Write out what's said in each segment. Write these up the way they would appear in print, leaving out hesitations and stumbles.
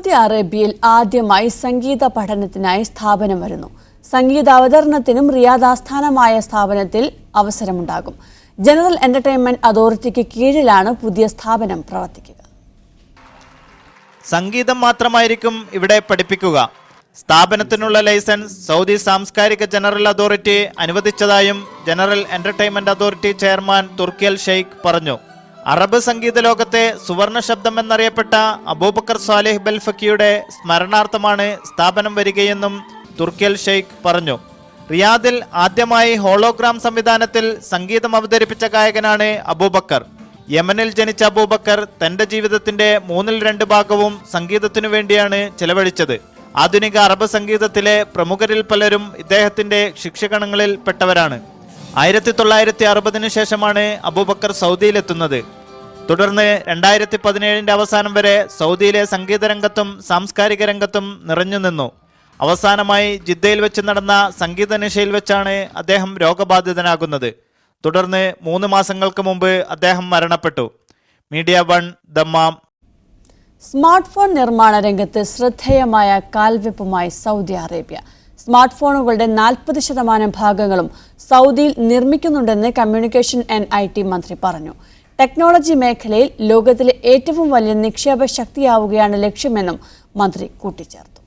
Saudi അറേബ്യയിൽ ആദ്യമായി സംഗീത പഠനത്തിനായി സ്ഥാപനം വരുന്നു. സംഗീതാവതരണത്തിനും റിയാദ് ആസ്ഥാനമായ സ്ഥാപനത്തിൽ അവസരമുണ്ടാകും. ജനറൽ എന്റർടൈൻമെന്റ് അതോറിറ്റിക്ക് കീഴിലാണ് പുതിയ സ്ഥാപനം പ്രവർത്തിക്കുക. സംഗീതം മാത്രമായിരിക്കും ഇവിടെ പഠിപ്പിക്കുക. സ്ഥാപനത്തിനുള്ള ലൈസൻസ് സൗദി സാംസ്കാരിക ജനറൽ അതോറിറ്റി അനുവദിച്ചതായും general entertainment authority chairman Turki Al Sheikh പറഞ്ഞു. അറബ് സംഗീത ലോകത്തെ സുവർണ ശബ്ദം എന്നറിയപ്പെട്ട അബൂബക്കർ സാലിഹ് ബൽഫക്കിയുടെ സ്മരണാർത്ഥമാണ് സ്ഥാപനം വരികയെന്നും തുർക്കി അൽ ഷെയ്ഖ് പറഞ്ഞു. റിയാദിൽ ആദ്യമായി ഹോളോഗ്രാം സംവിധാനത്തിൽ സംഗീതം അവതരിപ്പിച്ച ഗായകനാണ് അബൂബക്കർ. യമനിൽ ജനിച്ച അബൂബക്കർ തന്റെ ജീവിതത്തിന്റെ 2/3 ഭാഗവും സംഗീതത്തിനു വേണ്ടിയാണ് ചെലവഴിച്ചത്. ആധുനിക അറബ് സംഗീതത്തിലെ പ്രമുഖരിൽ പലരും ഇദ്ദേഹത്തിന്റെ ശിക്ഷകണങ്ങളിൽ പെട്ടവരാണ്. 1960 ശേഷമാണ് അബൂബക്കർ സൗദിയിലെത്തുന്നത്. തുടർന്ന് 2017 അവസാനം വരെ സൗദിയിലെ സംഗീത രംഗത്തും സാംസ്കാരിക രംഗത്തും നിറഞ്ഞു നിന്നു. അവസാനമായി ജിദ്ദയിൽ വെച്ച് നടന്ന സംഗീത നിശയിൽ വെച്ചാണ് അദ്ദേഹം രോഗബാധിതനാകുന്നത്. തുടർന്ന് 3 മാസങ്ങൾക്ക് മുമ്പ് അദ്ദേഹം മരണപ്പെട്ടു. Media 1 Dammam. സ്മാർട്ട് ഫോൺ നിർമ്മാണ രംഗത്ത് ശ്രദ്ധേയമായ കാൽവെപ്പുമായി സൗദി അറേബ്യ. സ്മാർട്ട് ഫോണുകളുടെ 40% ഭാഗങ്ങളും സൗദിയിൽ നിർമ്മിക്കുന്നുണ്ടെന്ന് കമ്മ്യൂണിക്കേഷൻ ആൻഡ് IT മന്ത്രി പറഞ്ഞു. ടെക്നോളജി മേഖലയിൽ ലോകത്തിലെ ഏറ്റവും വലിയ നിക്ഷേപ ശക്തിയാവുകയാണ് ലക്ഷ്യമെന്നും മന്ത്രി കൂട്ടിച്ചേർത്തു.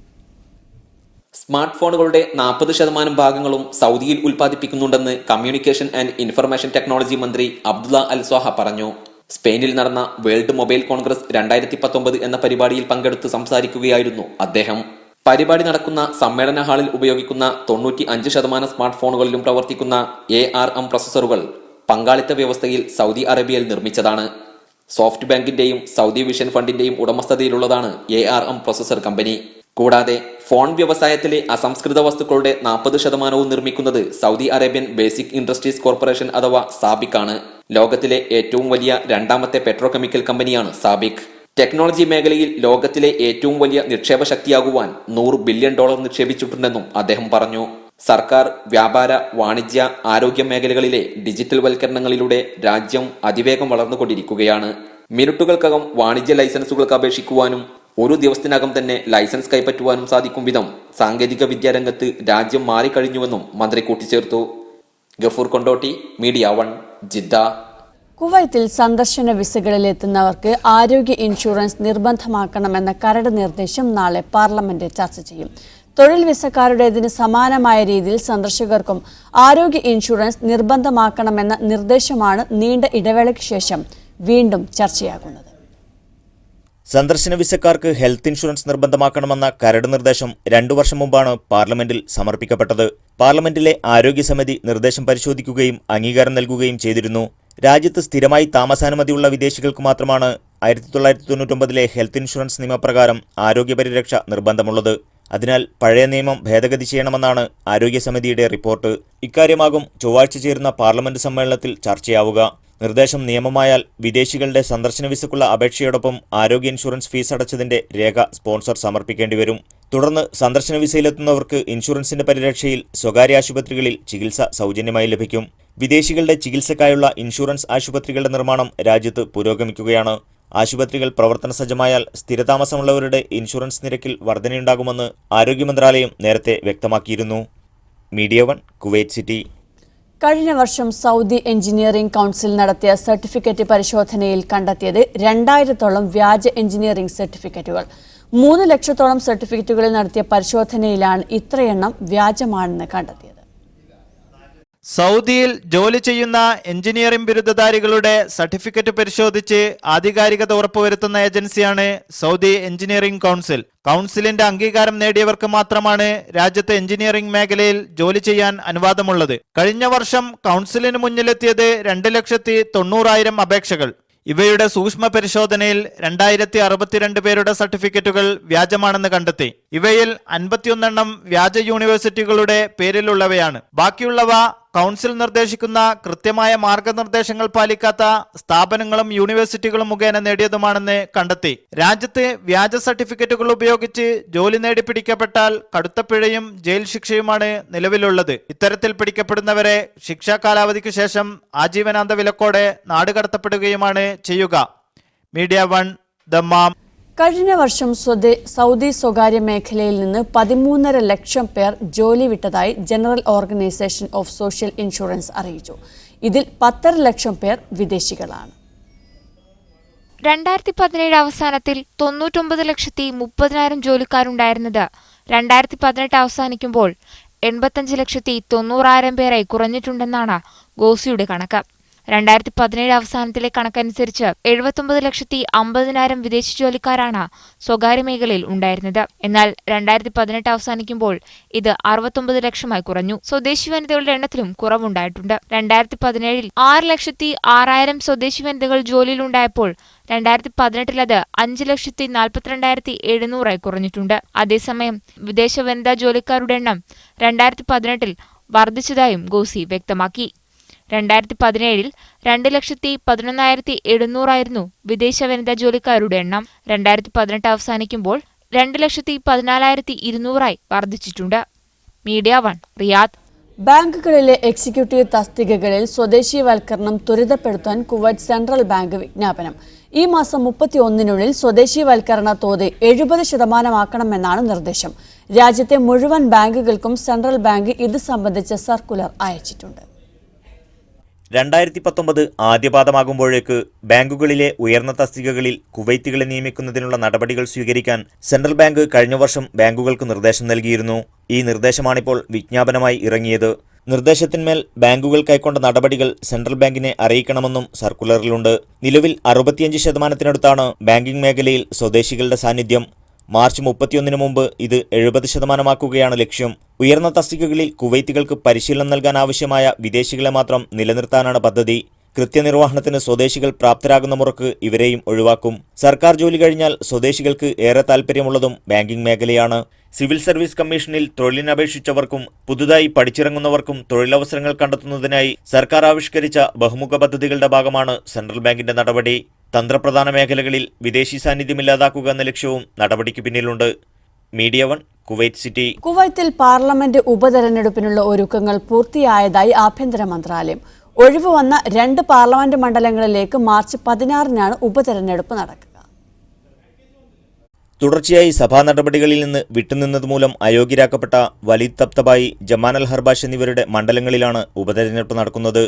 സ്മാർട്ട് ഫോണുകളുടെ 40% ഭാഗങ്ങളും സൗദിയിൽ ഉൽപ്പാദിപ്പിക്കുന്നുണ്ടെന്ന് കമ്മ്യൂണിക്കേഷൻ ആൻഡ് ഇൻഫർമേഷൻ ടെക്നോളജി മന്ത്രി അബ്ദുള്ള അൽ സ്വാഹ പറഞ്ഞു. സ്പെയിനിൽ നടന്ന വേൾഡ് മൊബൈൽ കോൺഗ്രസ് 2019 എന്ന പരിപാടിയിൽ പങ്കെടുത്ത് സംസാരിക്കുകയായിരുന്നു അദ്ദേഹം. പരിപാടി നടക്കുന്ന സമ്മേളന ഹാളിൽ ഉപയോഗിക്കുന്ന 95% സ്മാർട്ട് ഫോണുകളിലും പ്രവർത്തിക്കുന്ന ARM പ്രൊസസറുകൾ പങ്കാളിത്ത വ്യവസ്ഥയിൽ സൗദി അറേബ്യയിൽ നിർമ്മിച്ചതാണ്. സോഫ്റ്റ് ബാങ്കിന്റെയും സൗദി വിഷൻ ഫണ്ടിന്റെയും ഉടമസ്ഥതയിലുള്ളതാണ് ARM പ്രൊസസർ കമ്പനി. കൂടാതെ ഫോൺ വ്യവസായത്തിലെ അസംസ്കൃത വസ്തുക്കളുടെ 40% നിർമ്മിക്കുന്നത് Saudi Arabian basic industries corporation അഥവാ സാബിക് ആണ്. ലോകത്തിലെ ഏറ്റവും വലിയ 2ാമത്തെ പെട്രോകെമിക്കൽ കമ്പനിയാണ് സാബിക്. ടെക്നോളജി മേഖലയിൽ ലോകത്തിലെ ഏറ്റവും വലിയ നിക്ഷേപ ശക്തിയാകുവാൻ $100 ബില്യൺ നിക്ഷേപിച്ചിട്ടുണ്ടെന്നും അദ്ദേഹം പറഞ്ഞു. സർക്കാർ, വ്യാപാര, വാണിജ്യ, ആരോഗ്യ മേഖലകളിലെ ഡിജിറ്റൽ വൽക്കരണങ്ങളിലൂടെ രാജ്യം അതിവേഗം വളർന്നുകൊണ്ടിരിക്കുകയാണ്. മിനിറ്റുകൾക്കകം വാണിജ്യ ലൈസൻസുകൾക്ക് അപേക്ഷിക്കുവാനും 1 ദിവസത്തിനകം തന്നെ ലൈസൻസ് കൈപ്പറ്റുവാനും സാധിക്കും വിധം സാങ്കേതിക വിദ്യാരംഗത്ത് രാജ്യം മാറിക്കഴിഞ്ഞുവെന്നും മന്ത്രി കൂട്ടിച്ചേർത്തു. Gafoor Kondotty, media 1, Jeddah. കുവൈത്തിൽ സന്ദർശന വിസകളിൽ എത്തുന്നവർക്ക് ആരോഗ്യ ഇൻഷുറൻസ് നിർബന്ധമാക്കണമെന്ന കരട് നിർദ്ദേശം നാളെ പാർലമെന്റ് ചർച്ച ചെയ്യും. തൊഴിൽ വിസക്കാരുടേതിന് സമാനമായ രീതിയിൽ സന്ദർശകർക്കും ആരോഗ്യ ഇൻഷുറൻസ് നിർബന്ധമാക്കണമെന്ന നിർദ്ദേശമാണ് നീണ്ട ഇടവേളയ്ക്ക് ശേഷം വീണ്ടും ചർച്ചയാകുന്നത്. സന്ദർശന വിസക്കാർക്ക് ഹെൽത്ത് ഇൻഷുറൻസ് നിർബന്ധമാക്കണമെന്ന കരട് നിർദ്ദേശം 2 വർഷം മുമ്പാണ് പാർലമെന്റിൽ സമർപ്പിക്കപ്പെട്ടത്. പാർലമെന്റിലെ ആരോഗ്യ സമിതി നിർദ്ദേശം പരിശോധിക്കുകയും അംഗീകാരം നൽകുകയും ചെയ്തിരുന്നു. രാജ്യത്ത് സ്ഥിരമായി താമസാനുമതിയുള്ള വിദേശികൾക്ക് മാത്രമാണ് 1999 ഹെൽത്ത് ഇൻഷുറൻസ് നിയമപ്രകാരം ആരോഗ്യ പരിരക്ഷ നിർബന്ധമുള്ളത്. അതിനാൽ പഴയ നിയമം ഭേദഗതി ചെയ്യണമെന്നാണ് ആരോഗ്യ സമിതിയുടെ റിപ്പോർട്ട്. ഇക്കാര്യമാകും ചൊവ്വാഴ്ച ചേരുന്ന പാർലമെന്റ് സമ്മേളനത്തിൽ ചർച്ചയാവുക. നിർദ്ദേശം നിയമമായാൽ വിദേശികളുടെ സന്ദർശന വിസക്കുള്ള അപേക്ഷയോടൊപ്പം ആരോഗ്യ ഇൻഷുറൻസ് ഫീസ് അടച്ചതിന്റെ രേഖ സ്പോൺസർ സമർപ്പിക്കേണ്ടി വരും. തുടർന്ന് സന്ദർശന വിസയിലെത്തുന്നവർക്ക് ഇൻഷുറൻസിന്റെ പരിരക്ഷയിൽ സ്വകാര്യ ആശുപത്രികളിൽ ചികിത്സ സൗജന്യമായി ലഭിക്കും. വിദേശികളുടെ ചികിത്സയ്ക്കായുള്ള ഇൻഷുറൻസ് ആശുപത്രികളുടെ നിർമ്മാണം രാജ്യത്ത് പുരോഗമിക്കുകയാണ്. ആശുപത്രികൾ പ്രവർത്തന സജ്ജമായാൽ സ്ഥിരതാമസമുള്ളവരുടെ ഇൻഷുറൻസ് നിരക്കിൽ വർധനയുണ്ടാകുമെന്ന് ആരോഗ്യ മന്ത്രാലയം നേരത്തെ വ്യക്തമാക്കിയിരുന്നു. Media 1, Kuwait city. കഴിഞ്ഞ വർഷം സൗദി എഞ്ചിനീയറിംഗ് കൗൺസിൽ നടത്തിയ സർട്ടിഫിക്കറ്റ് പരിശോധനയിൽ കണ്ടെത്തിയത് 2000-ഓളം വ്യാജ എഞ്ചിനീയറിംഗ് സർട്ടിഫിക്കറ്റുകൾ. 3 ലക്ഷത്തോളം സർട്ടിഫിക്കറ്റുകളിൽ നടത്തിയ പരിശോധനയിലാണ് ഇത്രയെണ്ണം വ്യാജമാണെന്ന് കണ്ടെത്തിയത്. സൗദിയിൽ ജോലി ചെയ്യുന്ന എഞ്ചിനീയറിംഗ് ബിരുദധാരികളുടെ സർട്ടിഫിക്കറ്റ് പരിശോധിച്ച് ആധികാരികത ഉറപ്പുവരുത്തുന്ന ഏജൻസിയാണ് സൗദി എഞ്ചിനീയറിംഗ് കൗൺസിൽ. കൗൺസിലിന്റെ അംഗീകാരം നേടിയവർക്ക് മാത്രമാണ് രാജ്യത്തെ എഞ്ചിനീയറിംഗ് മേഖലയിൽ ജോലി ചെയ്യാൻ അനുവാദമുള്ളത്. കഴിഞ്ഞ വർഷം കൗൺസിലിന് മുന്നിലെത്തിയത് 2,90,000 അപേക്ഷകൾ. ഇവയുടെ സൂക്ഷ്മ പരിശോധനയിൽ 2062 പേരുടെ സർട്ടിഫിക്കറ്റുകൾ വ്യാജമാണെന്ന് കണ്ടെത്തി. ഇവയിൽ 51 വ്യാജ യൂണിവേഴ്സിറ്റികളുടെ പേരിലുള്ളവയാണ്. ബാക്കിയുള്ളവ കൗൺസിൽ നിർദ്ദേശിക്കുന്ന കൃത്യമായ മാർഗനിർദ്ദേശങ്ങൾ പാലിക്കാത്ത സ്ഥാപനങ്ങളും യൂണിവേഴ്സിറ്റികളും മുഖേന നേടിയതുമാണെന്ന് കണ്ടെത്തി. രാജ്യത്ത് വ്യാജ സർട്ടിഫിക്കറ്റുകൾ ഉപയോഗിച്ച് ജോലി നേടി പിടിക്കപ്പെട്ടാൽ കടുത്ത പിഴയും ജയിൽ ശിക്ഷയുമാണ് നിലവിലുള്ളത്. ഇത്തരത്തിൽ പിടിക്കപ്പെടുന്നവരെ ശിക്ഷാ കാലാവധിക്ക് ശേഷം ആജീവനാന്ത വിലക്കോടെ നാടുകടത്തപ്പെടുകയുമാണ് ചെയ്യുക. Media 1, Dammam. കഴിഞ്ഞ വർഷം സൗദി സ്വകാര്യ മേഖലയിൽ നിന്ന് 13.5 ലക്ഷം പേർ ജോലി വിട്ടതായി general organization of social insurance അറിയിച്ചു. ഇതിൽ 10.5 ലക്ഷം പേർ വിദേശികളാണ്. 2017 അവസാനത്തിൽ 99,30,000 ജോലിക്കാരുണ്ടായിരുന്നത് 2018 അവസാനിക്കുമ്പോൾ 85,90,000 പേരായി കുറഞ്ഞിട്ടുണ്ടെന്നാണ് ഗോസിയുടെ കണക്ക്. 2017 അവസാനത്തിലെ കണക്കനുസരിച്ച് 79,50,000 വിദേശി ജോലിക്കാരാണ് സ്വകാര്യ മേഖലയിൽ ഉണ്ടായിരുന്നത്. എന്നാൽ 2018 അവസാനിക്കുമ്പോൾ ഇത് 69 ലക്ഷമായി കുറഞ്ഞു. സ്വദേശി വനിതകളുടെ എണ്ണത്തിലും കുറവുണ്ടായിട്ടുണ്ട്. 2017 6,06,000 സ്വദേശി വനിതകൾ ജോലിയിലുണ്ടായപ്പോൾ 2018 അത് 5,42,700 കുറഞ്ഞിട്ടുണ്ട്. അതേസമയം വിദേശ വനിതാ ജോലിക്കാരുടെ എണ്ണം 2018 വർദ്ധിച്ചതായും ഗോസി വ്യക്തമാക്കി. 2017 2,11,700 വിദേശ വനിതാ ജോലിക്കാരുടെ എണ്ണം. 2018 അവസാനിക്കുമ്പോൾ 2,14,200 വർദ്ധിച്ചിട്ടുണ്ട്. Media 1 Riyadh. ബാങ്കുകളിലെ എക്സിക്യൂട്ടീവ് തസ്തികകളിൽ സ്വദേശീവൽക്കരണം ത്വരിതപ്പെടുത്താൻ കുവൈറ്റ് സെൻട്രൽ ബാങ്ക് വിജ്ഞാപനം. ഈ മാസം 31-നുള്ളിൽ സ്വദേശീവൽക്കരണ തോത് 70% നിർദ്ദേശം. രാജ്യത്തെ മുഴുവൻ ബാങ്കുകൾക്കും സെൻട്രൽ ബാങ്ക് ഇത് സംബന്ധിച്ച സർക്കുലർ അയച്ചിട്ടുണ്ട്. 2019 ആദ്യപാദമാകുമ്പോഴേക്ക് ബാങ്കുകളിലെ ഉയർന്ന തസ്തികകളിൽ കുവൈത്തികളെ നിയമിക്കുന്നതിനുള്ള നടപടികൾ സ്വീകരിക്കാൻ സെൻട്രൽ ബാങ്ക് കഴിഞ്ഞ വർഷം ബാങ്കുകൾക്ക് നിർദ്ദേശം നൽകിയിരുന്നു. ഈ നിർദ്ദേശമാണിപ്പോൾ വിജ്ഞാപനമായി ഇറങ്ങിയത്. നിർദ്ദേശത്തിന്മേൽ ബാങ്കുകൾ കൈക്കൊണ്ട നടപടികൾ സെൻട്രൽ ബാങ്കിനെ അറിയിക്കണമെന്നും സർക്കുലറിലുണ്ട്. നിലവിൽ 65% ബാങ്കിംഗ് മേഖലയിൽ സ്വദേശികളുടെ സാന്നിധ്യം. മാർച്ച് 31-ന് മുമ്പ് ഇത് 70% ലക്ഷ്യം. ഉയർന്ന തസ്തികകളിൽ കുവൈത്തികൾക്ക് പരിശീലനം നൽകാൻ ആവശ്യമായ വിദേശികളെ മാത്രം നിലനിർത്താനാണ് പദ്ധതി. കൃത്യനിർവഹണത്തിന് സ്വദേശികൾ പ്രാപ്തരാകുന്ന മുറക്ക് ഇവരെയും ഒഴിവാക്കും. സർക്കാർ ജോലി കഴിഞ്ഞാൽ സ്വദേശികൾക്ക് ഏറെ താൽപ്പര്യമുള്ളതും ബാങ്കിംഗ് മേഖലയാണ്. സിവിൽ സർവീസ് കമ്മീഷനിൽ തൊഴിലിനപേക്ഷിച്ചവർക്കും പുതുതായി പഠിച്ചിറങ്ങുന്നവർക്കും തൊഴിലവസരങ്ങൾ കണ്ടെത്തുന്നതിനായി സർക്കാർ ആവിഷ്കരിച്ച ബഹുമുഖ പദ്ധതികളുടെ ഭാഗമാണ് സെൻട്രൽ ബാങ്കിന്റെ നടപടി. തന്ത്രപ്രധാന മേഖലകളിൽ വിദേശി സാന്നിധ്യമില്ലാതാക്കുക എന്ന ലക്ഷ്യവും നടപടിക്ക് പിന്നിലുണ്ട്. Media 1 Kuwait city. കുവൈത്തിൽ പാർലമെന്റ് ഉപതെരഞ്ഞെടുപ്പിനുള്ള ഒരുക്കങ്ങൾ പൂർത്തിയായതായി ആഭ്യന്തര മന്ത്രാലയം. ഒഴിവ് വന്ന 2 പാർലമെന്റ് മണ്ഡലങ്ങളിലേക്ക് മാർച്ച് 16-നാണ് ഉപതെരഞ്ഞെടുപ്പ് നടക്കുക. തുടർച്ചയായി സഭാ നടപടികളിൽ നിന്ന് വിട്ടുനിന്നതുമൂലം അയോഗ്യരാക്കപ്പെട്ട വലീദ് തബ്തബായി, ജമാൻ അൽ ഹർബാഷ് എന്നിവരുടെ മണ്ഡലങ്ങളിലാണ് ഉപതെരഞ്ഞെടുപ്പ് നടക്കുന്നത്.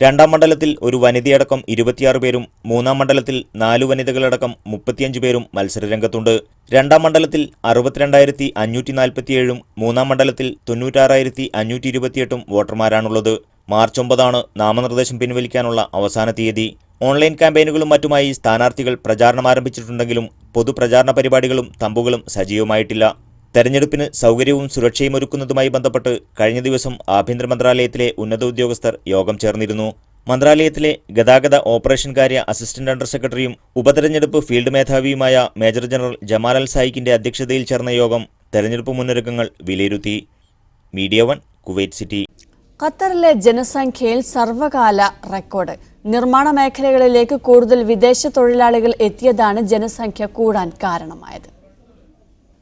2ാം മണ്ഡലത്തിൽ ഒരു വനിതയടക്കം 26 പേരും 3ാം മണ്ഡലത്തിൽ 4 വനിതകളടക്കം 35 പേരും മത്സരരംഗത്തുണ്ട്. 2ാം മണ്ഡലത്തിൽ 62,547 3ാം മണ്ഡലത്തിൽ 96,528 വോട്ടർമാരാണുള്ളത്. മാർച്ച് 9 നാമനിർദ്ദേശം പിൻവലിക്കാനുള്ള അവസാന തീയതി. ഓൺലൈൻ ക്യാമ്പയിനുകളും മറ്റുമായി സ്ഥാനാർത്ഥികൾ പ്രചാരണം ആരംഭിച്ചിട്ടുണ്ടെങ്കിലും പൊതുപ്രചാരണ പരിപാടികളും തമ്പുകളും സജീവമായിട്ടില്ല. തെരഞ്ഞെടുപ്പിന് സൗകര്യവും സുരക്ഷയും ഒരുക്കുന്നതുമായി ബന്ധപ്പെട്ട് കഴിഞ്ഞ ദിവസം ആഭ്യന്തര മന്ത്രാലയത്തിലെ ഉന്നത ഉദ്യോഗസ്ഥർ യോഗം ചേർന്നിരുന്നു. മന്ത്രാലയത്തിലെ ഗതാഗത ഓപ്പറേഷൻ കാര്യ അസിസ്റ്റന്റ് അണ്ടർ സെക്രട്ടറിയും ഉപതെരഞ്ഞെടുപ്പ് field മേധാവിയുമായ major general Jamal Al സായിക്കിന്റെ അധ്യക്ഷതയിൽ ചേർന്ന യോഗം തെരഞ്ഞെടുപ്പ് മുന്നൊരുക്കങ്ങൾ വിലയിരുത്തി. Media 1 Kuwait city. ഖത്തറിലെ ജനസംഖ്യയിൽ സർവകാല റെക്കോർഡ്. നിർമ്മാണ മേഖലകളിലേക്ക് കൂടുതൽ വിദേശ തൊഴിലാളികൾ എത്തിയതാണ് ജനസംഖ്യ കൂടാൻ കാരണമായത്.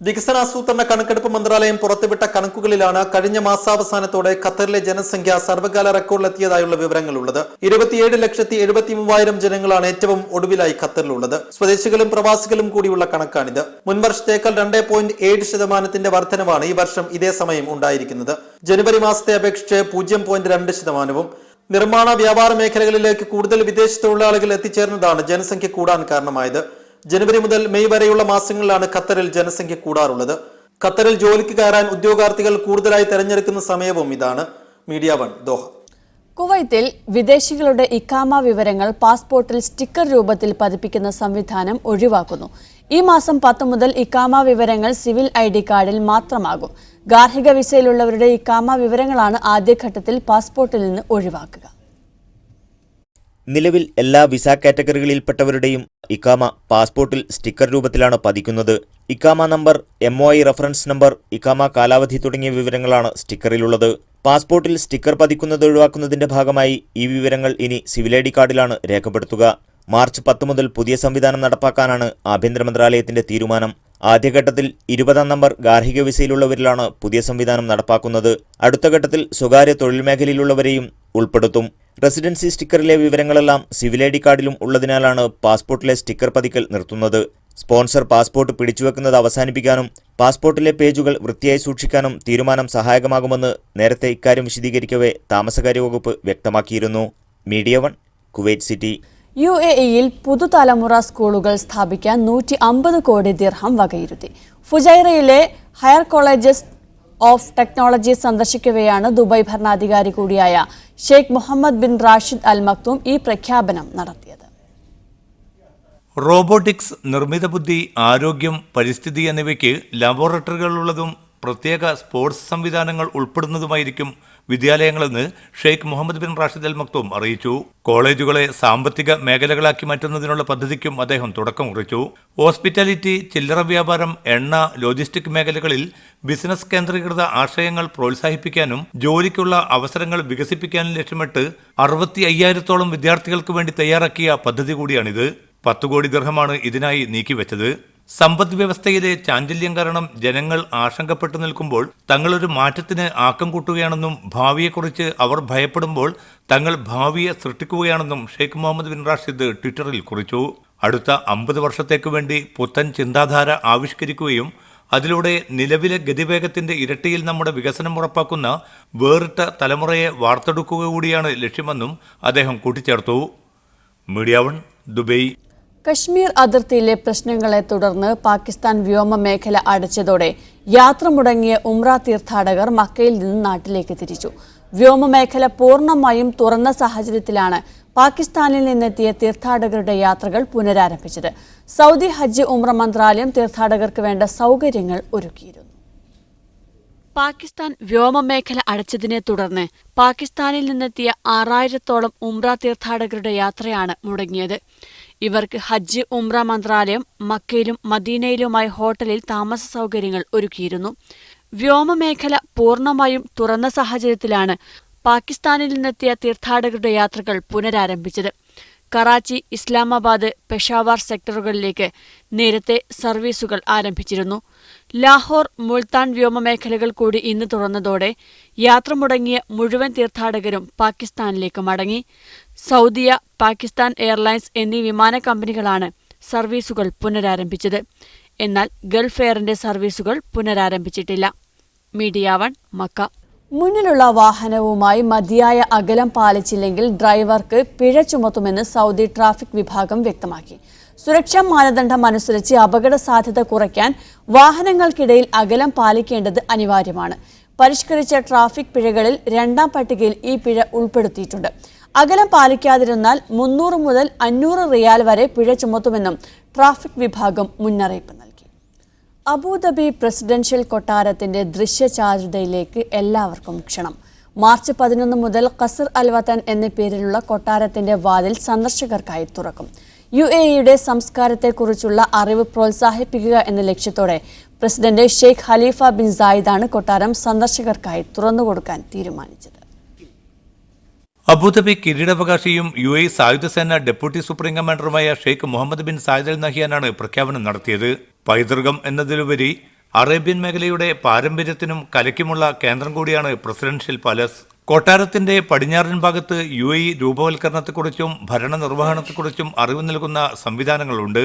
വികസനാസൂത്രണ കണക്കെടുപ്പ് മന്ത്രാലയം പുറത്തുവിട്ട കണക്കുകളിലാണ് കഴിഞ്ഞ മാസാവസാനത്തോടെ ഖത്തറിലെ ജനസംഖ്യ സർവകാല റെക്കോർഡിലെത്തിയതായുള്ള വിവരങ്ങളുള്ളത്. 27,73,000 ജനങ്ങളാണ് ഏറ്റവും ഒടുവിലായി ഖത്തറിലുള്ളത്. സ്വദേശികളും പ്രവാസികളും കൂടിയുള്ള കണക്കാണിത്. മുൻവർഷത്തേക്കാൾ 2.7% വർധനവാണ് ഈ വർഷം ഇതേ സമയം ഉണ്ടായിരിക്കുന്നത്. ജനുവരി മാസത്തെ അപേക്ഷിച്ച് 0.2%. നിർമ്മാണ വ്യാപാര മേഖലകളിലേക്ക് കൂടുതൽ വിദേശ തൊഴിലാളികൾ എത്തിച്ചേർന്നതാണ് ജനസംഖ്യ കൂടാൻ കാരണമായത്. ജനുവരി മുതൽ മെയ് വരെയുള്ള മാസങ്ങളിലാണ് ഖത്തറിൽ ജനസംഖ്യ കൂടാറുള്ളത്. ഖത്തറിൽ ജോലിക്ക് കയറാൻ ഉദ്യോഗാർത്ഥികൾ കൂടുതലായി തെരഞ്ഞെടുക്കുന്ന സമയവും ഇതാണ്. Media 1 Doha. കുവൈത്തിൽ വിദേശികളുടെ ഇഖാമ വിവരങ്ങൾ പാസ്പോർട്ടിൽ സ്റ്റിക്കർ രൂപത്തിൽ പതിപ്പിക്കുന്ന സംവിധാനം ഒഴിവാക്കുന്നു. ഈ മാസം 10 മുതൽ ഇഖാമ വിവരങ്ങൾ സിവിൽ ID കാർഡിൽ മാത്രമാകും. ഗാർഹിക വിസയിലുള്ളവരുടെ ഇഖാമ വിവരങ്ങളാണ് ആദ്യഘട്ടത്തിൽ പാസ്പോർട്ടിൽ നിന്ന് ഒഴിവാക്കുക. നിലവിൽ എല്ലാ വിസ കാറ്റഗറികളിൽപ്പെട്ടവരുടെയും ഇഖാമ പാസ്പോർട്ടിൽ സ്റ്റിക്കർ രൂപത്തിലാണ് പതിക്കുന്നത്. ഇഖാമ നമ്പർ, MOI റഫറൻസ് നമ്പർ, ഇഖാമ കാലാവധി തുടങ്ങിയ വിവരങ്ങളാണ് സ്റ്റിക്കറിലുള്ളത്. പാസ്പോർട്ടിൽ സ്റ്റിക്കർ പതിക്കുന്നത് ഒഴിവാക്കുന്നതിന്റെ ഭാഗമായി ഈ വിവരങ്ങൾ ഇനി സിവിൽ ID കാർഡിലാണ് രേഖപ്പെടുത്തുക. മാർച്ച് 10 മുതൽ പുതിയ സംവിധാനം നടപ്പാക്കാനാണ് ആഭ്യന്തര മന്ത്രാലയത്തിന്റെ തീരുമാനം. ആദ്യഘട്ടത്തിൽ 20ാം നമ്പർ ഗാർഹിക വിസയിലുള്ളവരിലാണ് പുതിയ സംവിധാനം നടപ്പാക്കുന്നത്. അടുത്ത ഘട്ടത്തിൽ സ്വകാര്യ തൊഴിൽ മേഖലയിലുള്ളവരെയും ഉൾപ്പെടുത്തും. റെസിഡൻസി സ്റ്റിക്കറിലെ വിവരങ്ങളെല്ലാം സിവിൽ ID കാർഡിലും ഉള്ളതിനാലാണ് പാസ്പോർട്ടിലെ സ്റ്റിക്കർ പതിക്കൽ നിർത്തുന്നത്. സ്പോൺസർ പാസ്പോർട്ട് പിടിച്ചുവെക്കുന്നത് അവസാനിപ്പിക്കാനും പാസ്പോർട്ടിലെ പേജുകൾ വൃത്തിയായി സൂക്ഷിക്കാനും തീരുമാനം സഹായകമാകുമെന്ന് നേരത്തെ ഇക്കാര്യം വിശദീകരിക്കവേ താമസകാര്യ വകുപ്പ് വ്യക്തമാക്കിയിരുന്നു. Media 1, Kuwait city. UAE-യിൽ പുതുതലമുറ സ്കൂളുകൾ സ്ഥാപിക്കാൻ 150 കോടി ദിർഹം വകയിരുത്തി. ഫുജൈറയിലെ ഹയർ കോളേജസ് ഓഫ് ടെക്നോളജി സന്ദർശിക്കവെയാണ് ദുബായ് ഭരണാധികാരി കൂടിയായ Sheikh Mohammed bin Rashid Al Maktoum ഈ പ്രഖ്യാപനം നടത്തിയത്. റോബോട്ടിക്സ്, നിർമ്മിത ബുദ്ധി, ആരോഗ്യം, പരിസ്ഥിതി എന്നിവയ്ക്ക് ലബോറട്ടറികളുള്ളതും പ്രത്യേക സ്പോർട്സ് സംവിധാനങ്ങൾ ഉൾപ്പെടുന്നതുമായിരിക്കും വിദ്യാലയങ്ങളെന്ന് Sheikh Mohammed bin Rashid Al Maktoum അറിയിച്ചു. കോളേജുകളെ സാമ്പത്തിക മേഖലകളാക്കി മാറ്റുന്നതിനുള്ള പദ്ധതിക്കും അദ്ദേഹം തുടക്കം കുറിച്ചു. ഹോസ്പിറ്റാലിറ്റി, ചില്ലറ വ്യാപാരം, എണ്ണ, ലോജിസ്റ്റിക് മേഖലകളിൽ ബിസിനസ് കേന്ദ്രീകൃത ആശയങ്ങൾ പ്രോത്സാഹിപ്പിക്കാനും ജോലിക്കുള്ള അവസരങ്ങൾ വികസിപ്പിക്കാനും ലക്ഷ്യമിട്ട് 65,000-ഓളം വിദ്യാർത്ഥികൾക്ക് വേണ്ടി തയ്യാറാക്കിയ പദ്ധതി കൂടിയാണിത്. 10 കോടി ദിർഹമാണ് ഇതിനായി നീക്കിവെച്ചത്. സമ്പദ് വ്യവസ്ഥയിലെ ചാഞ്ചല്യം കാരണം ജനങ്ങൾ ആശങ്കപ്പെട്ടു നിൽക്കുമ്പോൾ തങ്ങളൊരു മാറ്റത്തിന് ആക്കം കൂട്ടുകയാണെന്നും ഭാവിയെക്കുറിച്ച് അവർ ഭയപ്പെടുമ്പോൾ തങ്ങൾ ഭാവിയെ സൃഷ്ടിക്കുകയാണെന്നും ഷെയ്ഖ് മുഹമ്മദ് ബിൻ റാഷിദ് ട്വിറ്ററിൽ കുറിച്ചു. അടുത്ത 50 വർഷത്തേക്ക് വേണ്ടി പുത്തൻ ചിന്താധാര ആവിഷ്കരിക്കുകയും അതിലൂടെ നിലവിലെ ഗതിവേഗത്തിന്റെ ഇരട്ടിയിൽ നമ്മുടെ വികസനം ഉറപ്പാക്കുന്ന വേറിട്ട തലമുറയെ വാർത്തെടുക്കുക കൂടിയാണ് ലക്ഷ്യമെന്നും അദ്ദേഹം കൂട്ടിച്ചേർത്തു. Media 1, Dubai. കശ്മീർ അതിർത്തിയിലെ പ്രശ്നങ്ങളെ തുടർന്ന് പാകിസ്ഥാൻ വ്യോമ മേഖല അടച്ചതോടെ യാത്ര മുടങ്ങിയ ഉംറ തീർത്ഥാടകർ മക്കയിൽ നിന്ന് നാട്ടിലേക്ക് തിരിച്ചു. വ്യോമമേഖല പൂർണ്ണമായും തുറന്ന സാഹചര്യത്തിലാണ് പാകിസ്ഥാനിൽ നിന്നെത്തിയ തീർത്ഥാടകരുടെ യാത്രകൾ പുനരാരംഭിച്ചത്. സൗദി ഹജ്ജ് ഉംറ മന്ത്രാലയം തീർത്ഥാടകർക്ക് വേണ്ട സൗകര്യങ്ങൾ ഒരുക്കിയിരുന്നു. പാകിസ്ഥാൻ വ്യോമമേഖല അടച്ചതിനെ തുടർന്ന് പാകിസ്ഥാനിൽ നിന്നെത്തിയ 6000-ഓളം ഉംറ തീർത്ഥാടകരുടെ യാത്രയാണ് മുടങ്ങിയത്. ഇവർക്ക് ഹജ്ജ് ഉംറ മന്ത്രാലയം മക്കയിലും മദീനയിലുമായി ഹോട്ടലിൽ താമസ സൗകര്യങ്ങൾ ഒരുക്കിയിരുന്നു. വ്യോമമേഖല പൂർണ്ണമായും തുറന്ന സാഹചര്യത്തിലാണ് പാകിസ്ഥാനിൽ നിന്നെത്തിയ തീർത്ഥാടകരുടെ യാത്രകൾ പുനരാരംഭിച്ചത്. കറാച്ചി, ഇസ്ലാമാബാദ്, പെഷാവർ സെക്ടറുകളിലേക്ക് നേരത്തെ സർവീസുകൾ ആരംഭിച്ചിരുന്നു. ലാഹോർ, മുൾത്താൻ വ്യോമമേഖലകൾ കൂടി ഇന്ന് തുറന്നതോടെ യാത്ര മുടങ്ങിയ മുഴുവൻ തീർത്ഥാടകരും പാകിസ്ഥാനിലേക്ക് മടങ്ങി. സൗദിയ, പാകിസ്ഥാൻ എയർലൈൻസ് എന്നീ വിമാന കമ്പനികളാണ് സർവീസുകൾ പുനരാരംഭിച്ചത്. എന്നാൽ ഗൾഫ് എയറിന്റെ സർവീസുകൾ പുനരാരംഭിച്ചിട്ടില്ല. Media 1, Mecca. മുന്നിലുള്ള വാഹനവുമായി മതിയായ അകലം പാലിച്ചില്ലെങ്കിൽ ഡ്രൈവർക്ക് പിഴ ചുമത്തുമെന്ന് സൗദി ട്രാഫിക് വിഭാഗം വ്യക്തമാക്കി. സുരക്ഷാ മാനദണ്ഡം അനുസരിച്ച് അപകട സാധ്യത കുറയ്ക്കാൻ വാഹനങ്ങൾക്കിടയിൽ അകലം പാലിക്കേണ്ടത് അനിവാര്യമാണ്. പരിഷ്കരിച്ച ട്രാഫിക് പിഴകളിൽ 2ാം പട്ടികയിൽ ഈ പിഴ ഉൾപ്പെടുത്തിയിട്ടുണ്ട്. അകലം പാലിക്കാതിരുന്നാൽ 300 മുതൽ 500 റിയാൽ വരെ പിഴ ചുമത്തുമെന്നും ട്രാഫിക് വിഭാഗം മുന്നറിയിപ്പ് നൽകി. അബുദാബി പ്രസിഡൻഷ്യൽ കൊട്ടാരത്തിന്റെ ദൃശ്യചാരുതയിലേക്ക് എല്ലാവർക്കും ക്ഷണം. മാർച്ച് 11 മുതൽ ഖസർ അൽ വതൻ എന്ന പേരിലുള്ള കൊട്ടാരത്തിന്റെ വാതിൽ സന്ദർശകർക്കായി തുറക്കും. UAE-യുടെ സംസ്കാരത്തെക്കുറിച്ചുള്ള അറിവ് പ്രോത്സാഹിപ്പിക്കുക എന്ന ലക്ഷ്യത്തോടെ പ്രസിഡന്റ് ഷെയ്ഖ് ഖലീഫ ബിൻ സായിദാണ് കൊട്ടാരം സന്ദർശകർക്കായി തുറന്നുകൊടുക്കാൻ തീരുമാനിച്ചത്. അബുദാബി കിരീടാവകാശിയും UAE സായുധസേന ഡെപ്യൂട്ടി സുപ്രീം കമാൻഡറുമായ Sheikh Mohammed bin Zayed Al നഹിയാനാണ് പ്രഖ്യാപനം നടത്തിയത്. പൈതൃകം എന്നതിലുപരി അറേബ്യൻ മേഖലയുടെ പാരമ്പര്യത്തിനും കലയ്ക്കുമുള്ള കേന്ദ്രം കൂടിയാണ് പ്രസിഡൻഷ്യൽ പാലസ്. കൊട്ടാരത്തിന്റെ പടിഞ്ഞാറൻ ഭാഗത്ത് UAE രൂപവൽക്കരണത്തെക്കുറിച്ചും ഭരണനിർവഹണത്തെക്കുറിച്ചും അറിവ് നൽകുന്ന സംവിധാനങ്ങളുണ്ട്.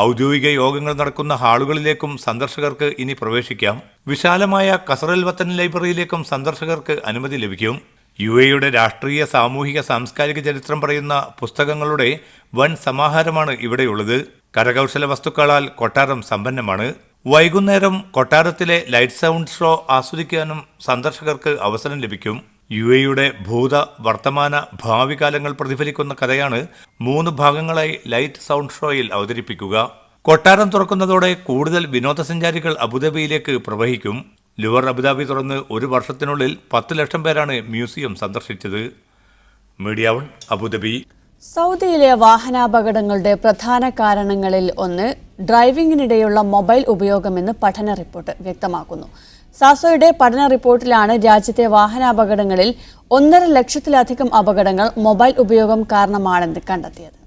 ഔദ്യോഗിക യോഗങ്ങൾ നടക്കുന്ന ഹാളുകളിലേക്കും സന്ദർശകർക്ക് ഇനി പ്രവേശിക്കാം. വിശാലമായ ഖസർ അൽ വതൻ ലൈബ്രറിയിലേക്കും സന്ദർശകർക്ക് അനുമതി ലഭിക്കും. UAE-യുടെ രാഷ്ട്രീയ, സാമൂഹിക, സാംസ്കാരിക ചരിത്രം പറയുന്ന പുസ്തകങ്ങളുടെ വൻ സമാഹാരമാണ് ഇവിടെയുള്ളത്. കരകൗശല വസ്തുക്കളാൽ കൊട്ടാരം സമ്പന്നമാണ്. വൈകുന്നേരം കൊട്ടാരത്തിലെ ലൈറ്റ് സൗണ്ട് ഷോ ആസ്വദിക്കാനും സന്ദർശകർക്ക് അവസരം ലഭിക്കും. UAE-യുടെ ഭൂത, വർത്തമാന, ഭാവി കാലങ്ങൾ പ്രതിഫലിക്കുന്ന കഥയാണ് 3 ഭാഗങ്ങളായി ലൈറ്റ് സൗണ്ട് ഷോയിൽ അവതരിപ്പിക്കുക. കൊട്ടാരം തുറക്കുന്നതോടെ കൂടുതൽ വിനോദസഞ്ചാരികൾ അബുദാബിയിലേക്ക് പ്രവഹിക്കും. ലുവർ അബുദാബി തുറന്ന് 1 വർഷത്തിനുള്ളിൽ 10 ലക്ഷം പേരാണ് മ്യൂസിയം സന്ദർശിച്ചത്. Media 1, Abu Dhabi. സൗദിയിലെ വാഹനാപകടങ്ങളുടെ പ്രധാന കാരണങ്ങളിൽ ഒന്ന് ഡ്രൈവിംഗിനിടെയുള്ള മൊബൈൽ ഉപയോഗമെന്ന് പഠന റിപ്പോർട്ട് വ്യക്തമാക്കുന്നു. സാസോയുടെ പഠന റിപ്പോർട്ടിലാണ് രാജ്യത്തെ വാഹനാപകടങ്ങളിൽ 1.5 ലക്ഷത്തിലധികം അപകടങ്ങൾ മൊബൈൽ ഉപയോഗം കാരണമാണെന്ന് കണ്ടെത്തിയത്.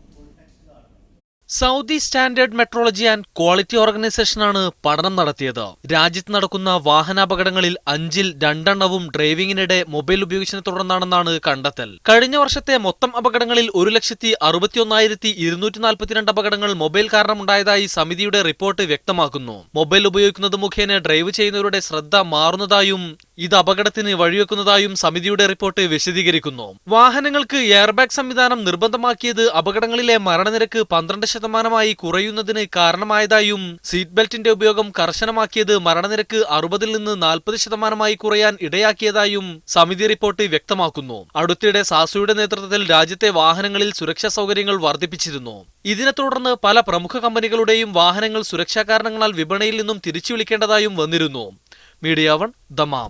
Saudi standard metrology and quality ഓർഗനൈസേഷനാണ് പഠനം നടത്തിയത്. രാജ്യത്ത് നടക്കുന്ന വാഹനാപകടങ്ങളിൽ 5-ൽ 2 ഡ്രൈവിംഗിനിടെ മൊബൈൽ ഉപയോഗിച്ചതിനെ തുടർന്നാണെന്നാണ് കണ്ടെത്തൽ. കഴിഞ്ഞ വർഷത്തെ മൊത്തം അപകടങ്ങളിൽ 1,61,242 അപകടങ്ങൾ മൊബൈൽ കാരണമുണ്ടായതായി സമിതിയുടെ റിപ്പോർട്ട് വ്യക്തമാക്കുന്നു. മൊബൈൽ ഉപയോഗിക്കുന്നത് മുഖേന ഡ്രൈവ് ചെയ്യുന്നവരുടെ ശ്രദ്ധ മാറുന്നതായും ഇത് അപകടത്തിന് വഴിവെക്കുന്നതായും സമിതിയുടെ റിപ്പോർട്ട് വിശദീകരിക്കുന്നു. വാഹനങ്ങൾക്ക് എയർബാഗ് സംവിധാനം നിർബന്ധമാക്കിയത് അപകടങ്ങളിലെ മരണനിരക്ക് 12% കുറയുന്നതിന് കാരണമായതായും സീറ്റ് ബെൽറ്റിന്റെ ഉപയോഗം കർശനമാക്കിയത് മരണനിരക്ക് 60-ൽ നിന്ന് 40% കുറയാൻ ഇടയാക്കിയതായും സമിതി റിപ്പോർട്ട് വ്യക്തമാക്കുന്നു. അടുത്തിടെ സാസുയുടെ നേതൃത്വത്തിൽ രാജ്യത്തെ വാഹനങ്ങളിൽ സുരക്ഷാ സൗകര്യങ്ങൾ വർദ്ധിപ്പിച്ചിരുന്നു. ഇതിനെ തുടർന്ന് പല പ്രമുഖ കമ്പനികളുടെയും വാഹനങ്ങൾ സുരക്ഷാ കാരണങ്ങളാൽ വിപണിയിൽ നിന്നും തിരിച്ചുവിളിക്കേണ്ടതായും വന്നിരുന്നു. Media 1 Dammam.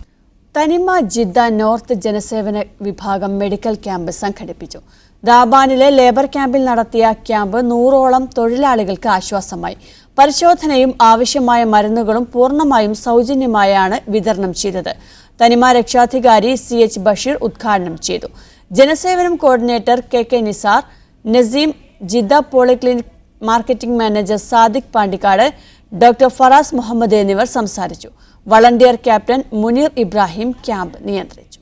തനിമ ജിദ്ദ നോർത്ത് ജനസേവന വിഭാഗം മെഡിക്കൽ ക്യാമ്പ് സംഘടിപ്പിച്ചു. ദാബാനിലെ ലേബർ ക്യാമ്പിൽ നടത്തിയ ക്യാമ്പ് 100ഓളം തൊഴിലാളികൾക്ക് ആശ്വാസമായി. പരിശോധനയും ആവശ്യമായ മരുന്നുകളും പൂർണ്ണമായും സൗജന്യമായാണ് വിതരണം ചെയ്തത്. തനിമ രക്ഷാധികാരി CH ബഷീർ ഉദ്ഘാടനം ചെയ്തു. ജനസേവനം coordinator KK Nisar, Naseem, Jeddah polyclinic marketing manager Sadiq Pandikkad, doctor Faraz Muhammad എന്നിവർ സംസാരിച്ചു. Volunteer captain Muneer Ibrahim camp നിയന്ത്രിച്ചു.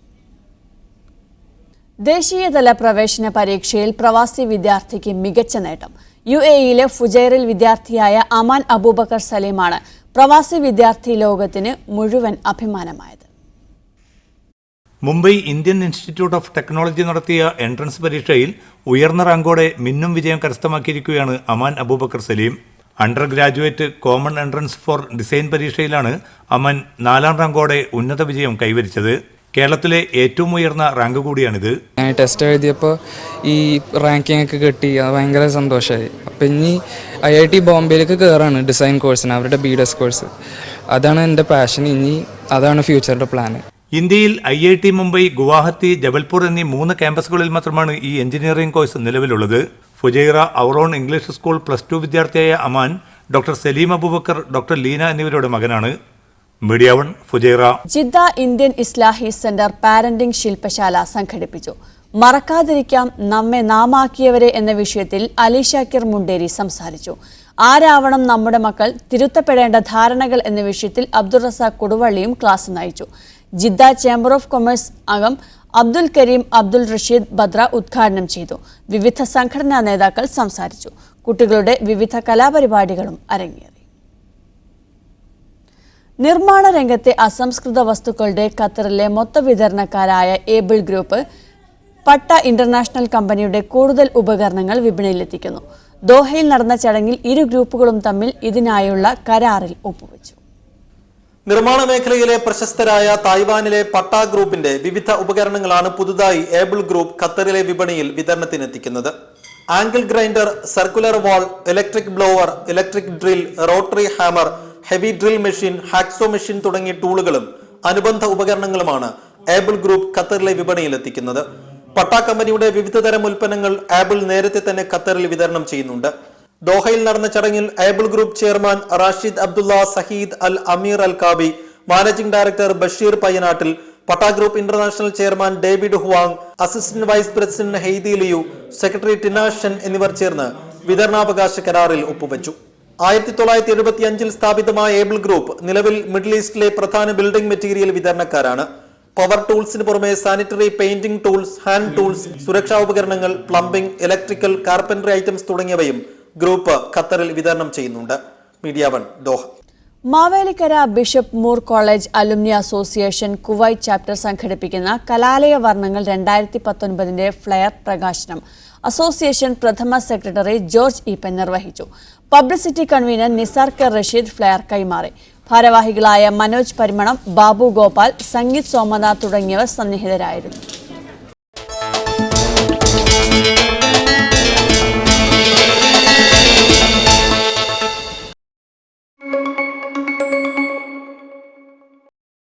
ദേശീയതല പ്രവേശന പരീക്ഷയിൽ പ്രവാസി വിദ്യാർത്ഥിക്ക് മികച്ച നേട്ടം. UAE-യിലെ ഫുജൈറിൽ വിദ്യാർത്ഥിയായ അമാൻ അബൂബക്കർ സലീമാണ് പ്രവാസി വിദ്യാർത്ഥി ലോകത്തിന് മുഴുവൻ അഭിമാനമായത്. Mumbai Indian institute of technology നടത്തിയ എൻട്രൻസ് പരീക്ഷയിൽ ഉയർന്ന റാങ്കോടെ മിന്നും വിജയം കരസ്ഥമാക്കിയിരിക്കുകയാണ് Aman Aboobacker Saleem. Under graduate common entrance for design പരീക്ഷയിലാണ് അമൻ 4ാം റാങ്കോടെ ഉന്നത വിജയം കൈവരിച്ചത്. കേരളത്തിലെ ഏറ്റവും ഉയർന്ന റാങ്ക് കൂടിയാണിത്. ഞാൻ ടെസ്റ്റ് എഴുതിയപ്പോൾ ഈ റാങ്കിങ് ഒക്കെ കിട്ടി, അത് ഭയങ്കര സന്തോഷമായി. അപ്പം ഇനി IIT ബോംബെയിലേക്ക് കയറാണ് ഡിസൈൻ കോഴ്സിന്, അവരുടെ BDS കോഴ്സ്. അതാണ് എൻ്റെ പാഷൻ. ഇനി അതാണ് ഫ്യൂച്ചറിൻ്റെ പ്ലാൻ. ഇന്ത്യയിൽ IIT മുംബൈ, ഗുവാഹത്തി, ജബൽപൂർ എന്നീ 3 ക്യാമ്പസുകളിൽ മാത്രമാണ് ഈ എഞ്ചിനീയറിംഗ് കോഴ്സ് നിലവിലുള്ളത്. ഫുജൈറ ഔറോൺ ഇംഗ്ലീഷ് സ്കൂൾ +2 വിദ്യാർത്ഥിയായ അമാൻ ഡോക്ടർ സലീം അബൂബക്കർ, ഡോക്ടർ ലീന എന്നിവരുടെ മകനാണ്. Media 1 Fujairah. ജിദ്ദ ഇന്ത്യൻ ഇസ്ലാഹി സെന്റർ പാരന്റിംഗ് ശില്പശാല സംഘടിപ്പിച്ചു. മറക്കാതിരിക്കാം നമ്മെ നാമാക്കിയവരെ എന്ന വിഷയത്തിൽ അലി ഷാക്കിർ മുണ്ടേരി സംസാരിച്ചു. ആരാവണം നമ്മുടെ മക്കൾ, തിരുത്തപ്പെടേണ്ട ധാരണകൾ എന്ന വിഷയത്തിൽ അബ്ദുൾ റസാഖ് കൊടുവള്ളിയും ക്ലാസ് നയിച്ചു. ജിദ്ദ ചേംബർ ഓഫ് കൊമേഴ്സ് അംഗം അബ്ദുൽ കരീം അബ്ദുൽ റഷീദ് ബദ്ര ഉദ്ഘാടനം ചെയ്തു. വിവിധ സംഘടനാ നേതാക്കൾ സംസാരിച്ചു. കുട്ടികളുടെ വിവിധ കലാപരിപാടികളും അരങ്ങേറി. നിർമ്മാണ രംഗത്തെ അസംസ്കൃത വസ്തുക്കളുടെ ഖത്തറിലെ മൊത്ത വിതരണക്കാരായ ഏബിൾ ഗ്രൂപ്പ് പട്ട ഇന്റർനാഷണൽ കമ്പനിയുടെ കൂടുതൽ ഉപകരണങ്ങൾ വിപണിയിലെത്തിക്കുന്നു. ദോഹയിൽ നടന്ന ചടങ്ങിൽ ഇരു ഗ്രൂപ്പുകളും തമ്മിൽ ഇതിനായുള്ള കരാറിൽ ഒപ്പുവെച്ചു. നിർമ്മാണ മേഖലയിലെ പ്രശസ്തരായ തായ്വാനിലെ പട്ട ഗ്രൂപ്പിന്റെ വിവിധ ഉപകരണങ്ങളാണ് പുതുതായി ഏബിൾ ഗ്രൂപ്പ് ഖത്തറിലെ വിപണിയിൽ വിതരണത്തിനെത്തിക്കുന്നത്. ആംഗിൾ ഗ്രൈൻഡർ, സർക്കുലർ വാൾ, electric blower, electric drill, rotary hammer, heavy drill machine, hacksaw machine തുടങ്ങിയ ടൂളുകളും അനുബന്ധ ഉപകരണങ്ങളുമാണ് ഏബിൾ ഗ്രൂപ്പ് ഖത്തറിലെ വിപണിയിൽ എത്തിക്കുന്നത്. പട്ട കമ്പനിയുടെ വിവിധ തരം ഉൽപ്പന്നങ്ങൾ ഏബിൾ നേരത്തെ തന്നെ ഖത്തറിൽ വിതരണം ചെയ്യുന്നുണ്ട്. ദോഹയിൽ നടന്ന ചടങ്ങിൽ Able group chairman Rashid Abdulla Sahid Al Ameer Al Kaabi, managing director Basheer Payyanattil, പട്ട group international chairman David Huang, assistant vice president Heidi Liu, secretary ടിനാഷൻ എന്നിവർ ചേർന്ന് വിതരണാവകാശ കരാറിൽ ഒപ്പുവെച്ചു. 1975 സ്ഥാപിതമായ ഏബിൾ ഗ്രൂപ്പ് നിലവിൽ മിഡിൽ ഈസ്റ്റിലെ പ്രധാന ബിൽഡിംഗ് മെറ്റീരിയൽ വിതരണക്കാരാണ്. പവർ ടൂൾസിന് പുറമെ sanitary, painting tools, hand tools, സുരക്ഷാ ഉപകരണങ്ങൾ, പ്ലംബിംഗ്, ഇലക്ട്രിക്കൽ, കാർപ്പൻട്രി ഐറ്റംസ് തുടങ്ങിയവയും ഗ്രൂപ്പ് ഖത്തറിൽ വിതരണം ചെയ്യുന്നുണ്ട്. Media 1 Doha. Mavelikkara bishop Moore college alumni association Kuwait chapter സംഘടിപ്പിക്കുന്ന കലാലയ വർണ്ണങ്ങൾ 2019 ഫ്ലെയർ പ്രകാശനം അസോസിയേഷൻ പ്രഥമ സെക്രട്ടറി ജോർജ് ഈപ്പൻ നിർവഹിച്ചു. Publicity convener Nisar K Rasheed flyer കൈമാറി. ഭാരവാഹികളായ മനോജ് പരിമണം, ബാബു ഗോപാൽ, സംഗീത് സോമനാഥ് തുടങ്ങിയവർ സന്നിഹിതരായിരുന്നു.